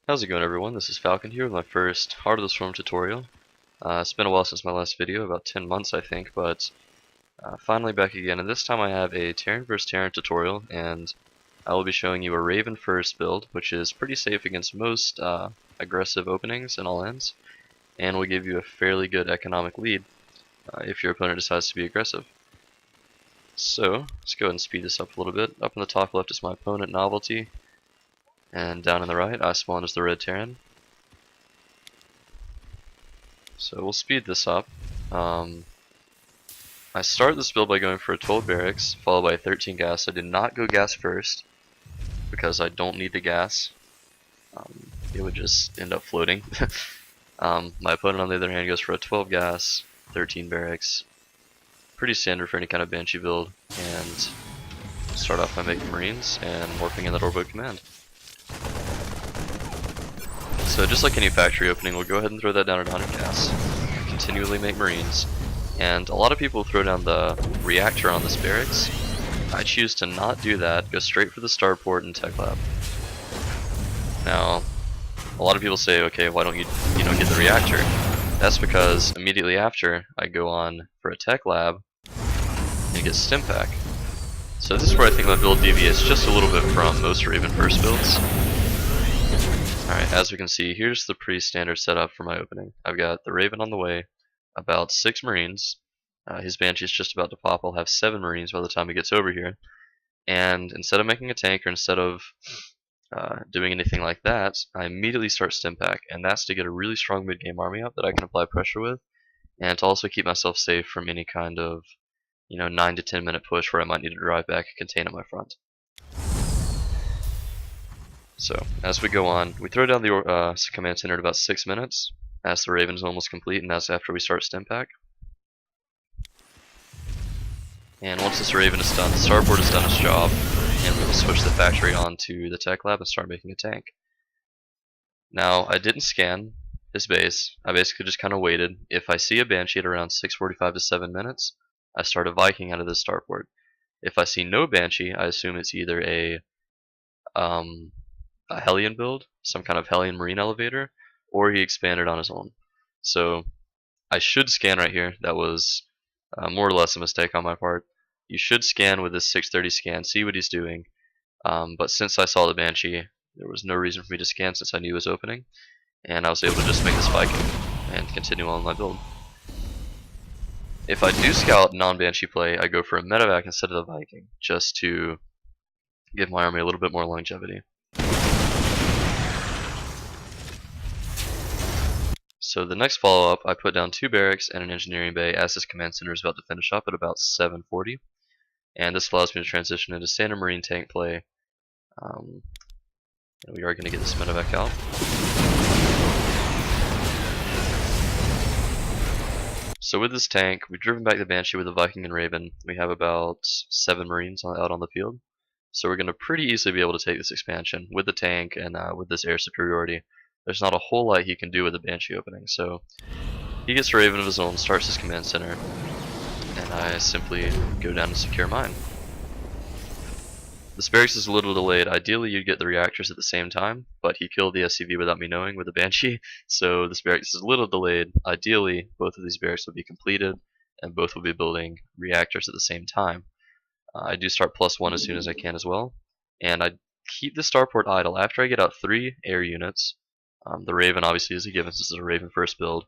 How's it going, everyone? This is Falcon here with my first Heart of the Swarm tutorial. It's been a while since my last video, about 10 months I think, but finally back again, and this time I have a Terran vs Terran tutorial, and I will be showing you a Raven first build, which is pretty safe against most aggressive openings and all ends, and will give you a fairly good economic lead if your opponent decides to be aggressive. So, let's go ahead and speed this up a little bit. Up in the top left is my opponent, Novelty. And down in the right, I spawn as the red Terran. So we'll speed this up. I start this build by going for a 12 barracks, followed by a 13 gas. I did not go gas first, because I don't need the gas. It would just end up floating. My opponent on the other hand goes for a 12 gas, 13 barracks. Pretty standard for any kind of Banshee build. And start off by making Marines and morphing in that Orbital Command. So just like any factory opening, we'll go ahead and throw that down at 100 gas. Continually make Marines. And a lot of people throw down the reactor on this barracks. I choose to not do that, go straight for the starport and tech lab. Now, a lot of people say, okay, why don't you get the reactor? That's because immediately after, I go on for a tech lab and get stim pack. So this is where I think my build deviates just a little bit from most Raven first builds. Alright, as we can see, here's the pretty standard setup for my opening. I've got the Raven on the way, about 6 Marines. His Banshee's just about to pop. I'll have 7 Marines by the time he gets over here. And instead of making a tank, or instead of doing anything like that, I immediately start stim pack. And that's to get a really strong mid-game army up that I can apply pressure with, and to also keep myself safe from any kind of 9 to 10 minute push where I might need to drive back and contain at my front. So, as we go on, we throw down the command center at about 6 minutes, as the Raven is almost complete, and that's after we start stim pack. And once this Raven is done, the starport has done its job, and we will switch the factory onto the tech lab and start making a tank. Now, I didn't scan his base. I basically just kind of waited. If I see a Banshee at around 6:45 to 7 minutes, I start a Viking out of this starport. If I see no Banshee, I assume it's either a Hellion build, some kind of Hellion Marine elevator, or he expanded on his own. So I should scan right here. That was more or less a mistake on my part. You should scan with this 630 scan, see what he's doing. But since I saw the Banshee, there was no reason for me to scan since I knew he was opening, and I was able to just make this Viking and continue on my build. If I do scout non-Banshee play, I go for a medevac instead of the Viking, just to give my army a little bit more longevity. So the next follow-up, I put down 2 barracks and an engineering bay as this command center is about to finish up at about 7:40. And this allows me to transition into standard Marine tank play. And we are going to get this medevac out. So with this tank, we've driven back the Banshee with the Viking and Raven. We have about 7 Marines out on the field. So we're going to pretty easily be able to take this expansion with the tank and with this air superiority. There's not a whole lot he can do with the Banshee opening, so he gets a Raven of his own, starts his command center, and I simply go down and secure mine. This barracks is a little delayed. Ideally you'd get the reactors at the same time, but he killed the SCV without me knowing with the Banshee, so this barracks is a little delayed. Ideally, both of these barracks will be completed, and both will be building reactors at the same time. I do start +1 as soon as I can as well, and I keep the starport idle after I get out 3 air units. The Raven obviously is a given since it's a Raven first build,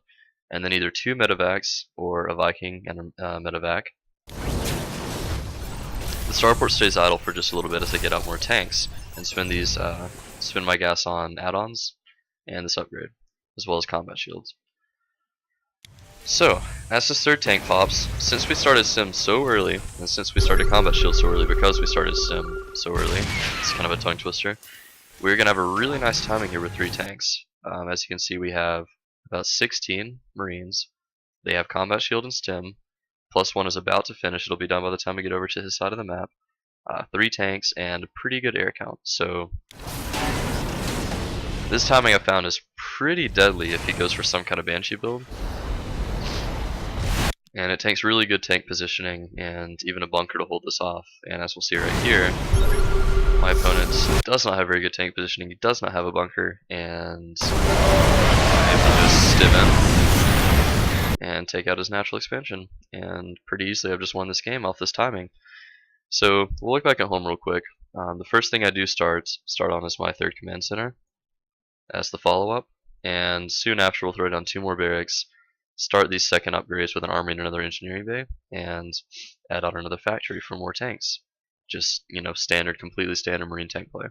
and then either 2 medevacs or a Viking and a medevac. The starport stays idle for just a little bit as I get out more tanks and spend my gas on add-ons and this upgrade, as well as combat shields. So, as this third tank pops, since we started Sim so early, and since we started combat shield so early because we started Sim so early, it's kind of a tongue twister, we're going to have a really nice timing here with 3 tanks. As you can see, we have about 16 Marines. They have combat shield and stim. +1 is about to finish. It'll be done by the time we get over to his side of the map. 3 tanks and a pretty good air count. So this timing I found is pretty deadly if he goes for some kind of Banshee build. And it takes really good tank positioning and even a bunker to hold this off. And as we'll see right here, My opponent does not have very good tank positioning, he does not have a bunker, and I'm able to just stim in and take out his natural expansion. And pretty easily I've just won this game off this timing. So we'll look back at home real quick. The first thing I do start on is my third command center as the follow-up, and soon after we'll throw down 2 more barracks, start these second upgrades with an army and another engineering bay, and add on another factory for more tanks. Just, standard, completely standard marine tank play.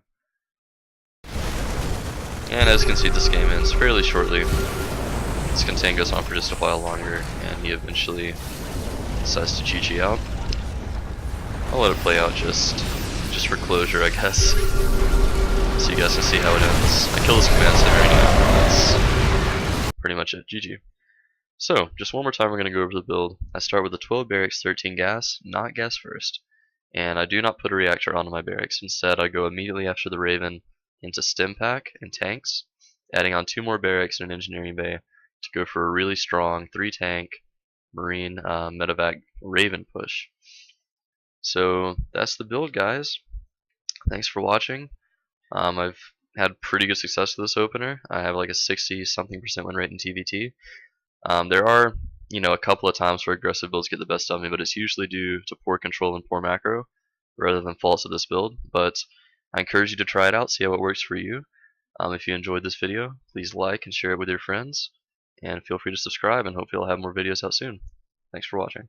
And as you can see, this game ends fairly shortly. This campaign goes on for just a while longer, and he eventually decides to GG out. I'll let it play out just for closure, I guess. So you guys can see how it ends. I kill this command center and that's pretty much it. GG. So, just one more time we're going to go over the build. I start with the 12 barracks, 13 gas, not gas first. And I do not put a reactor onto my barracks. Instead, I go immediately after the Raven into stim pack and tanks, adding on 2 more barracks and an engineering bay to go for a really strong 3 tank marine medevac Raven push. So that's the build, guys. Thanks for watching. I've had pretty good success with this opener. I have like a 60-something% win rate in TvT. There are, a couple of times where aggressive builds get the best of me, but it's usually due to poor control and poor macro, rather than faults of this build. But I encourage you to try it out, see how it works for you. If you enjoyed this video, please like and share it with your friends, and feel free to subscribe, and hopefully I'll have more videos out soon. Thanks for watching.